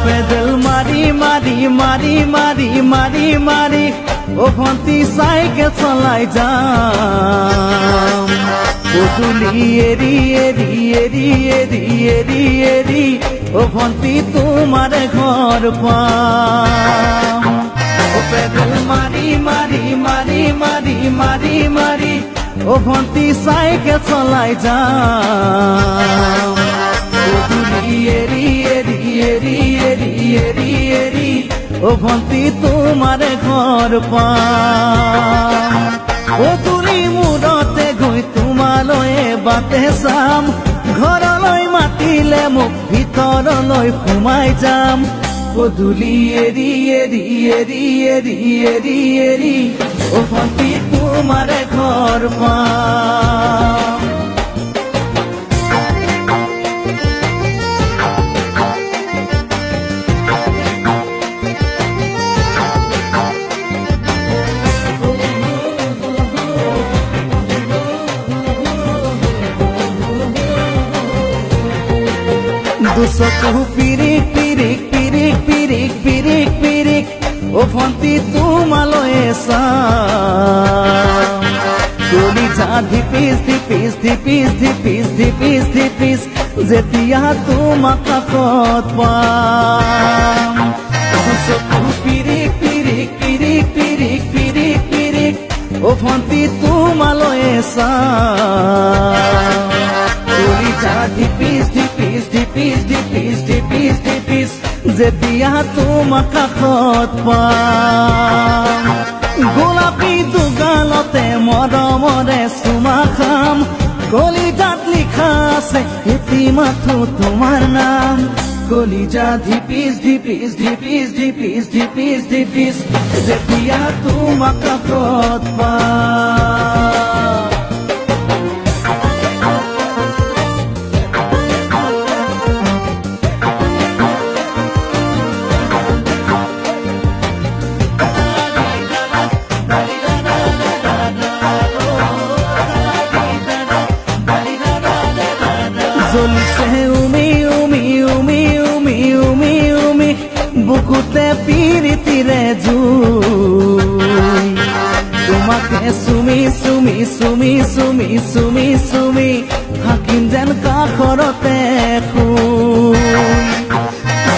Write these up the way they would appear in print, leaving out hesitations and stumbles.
pedal মারি মারি মারি মারি মারি মারি ও ভন্তি সাইকেল চলাই যাম গধূলি এরি এরি এরি এরি এরি এরি ও ভন্তি তোমার ঘর পাম ও পেডেল মারি মারি মারি মারি মারি মারি ও ভন্তি সাইকেল চলাই যাম গধূলি এরি এরি এরি এরি এরি এরি ও ভন্তি তোমার ঘর পাম ও তুলি মূৰতে গৈ তোমালৈ বাটে চাম ঘৰলৈ মাতিলে মোক ভিতৰলৈ সোমাই যাম গধূলি এৰি এৰি এৰি এৰি এৰি এৰি ও ভন্তি তোমাৰ ঘৰ পাম দুচকু পিৰিক পিৰিক পিৰিক পিৰিক পিৰিক পিৰিক ও ভন্তি তোমালৈ চাম কলিজা ধিপিস ধিপিস ধিপিস ধিপিস ধিপিস ধিপিস যেতিয়া তোমাক কাষত পাম দুচকু পিৰিক পিৰিক পিৰিক পিৰিক পিৰিক পিৰিক ও ভন্তি তোমালৈ চাম কলিজা ধিপিস ধিপিস ধিপিস ধিপিস ধিপিস ধিপিস যেতিয়া তোমাক কাষত পাম গোলাপী দুগালতে মৰমৰে চুমা খাম কলিজাত লিখা আছে এটি মাথো তোমাৰ নাম কলিজা ধিপিস ধিপিস ধিপিস ধিপিস ধিপিস ধিপিস যেতিয়া তোমাক কাষত পাম জ্বলিছে উমি উমি উমি উমি উমি উমি বুকুতে পিৰিতিৰে জুই তোমাকে চুমি চুমি চুমি চুমি চুমি চুমি থাকিম যেন কাষৰতে শুই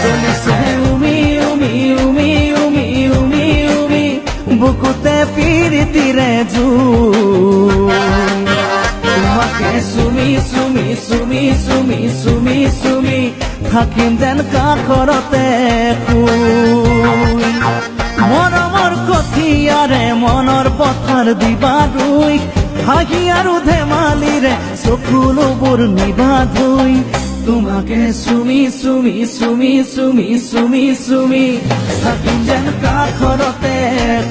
জ্বলিছে উমি উমি উমি উমি উমি উমি বুকুতে পিৰিতিৰে জুই তোমাকে চুমি চুমি চুমি চুমি চুমি চুমি থাকিম যেন কাষৰতে শুই মৰমৰ কঠিয়াৰে মনৰ পথাৰ দিবা ৰুই হাঁহি আৰু ধেমালিৰে চকুলোবোৰ নিবা ধুই তোমাকে চুমি চুমি চুমি চুমি চুমি চুমি থাকিম যেন কাষৰতে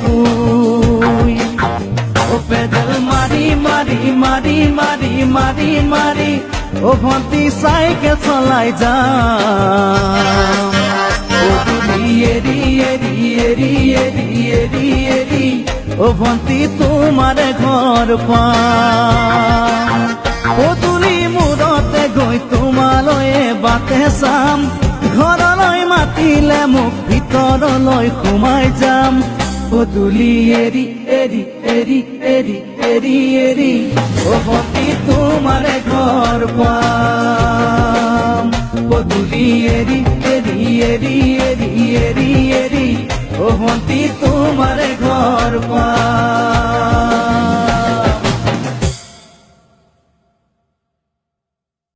শুই ও পেডেল মারি মারি মারি মারি মারি মারি ও ভন্তি সাইকেল চলাই যাম গধূলি এরি এরি এরি এরি এরি এরি ও ভন্তি তোমাৰ ঘৰ পাম ও তুলি মূৰতে গৈ তোমালৈ বাটে চাম ঘৰলৈ মাতিলে মোক ভিতৰলৈ সোমাই যাম গধূলি এৰি এৰি এৰি এৰি এৰি এৰি ও ভন্তি তোমাৰ ঘৰ পাম গধূলি এৰি এৰি এৰি এৰি এৰি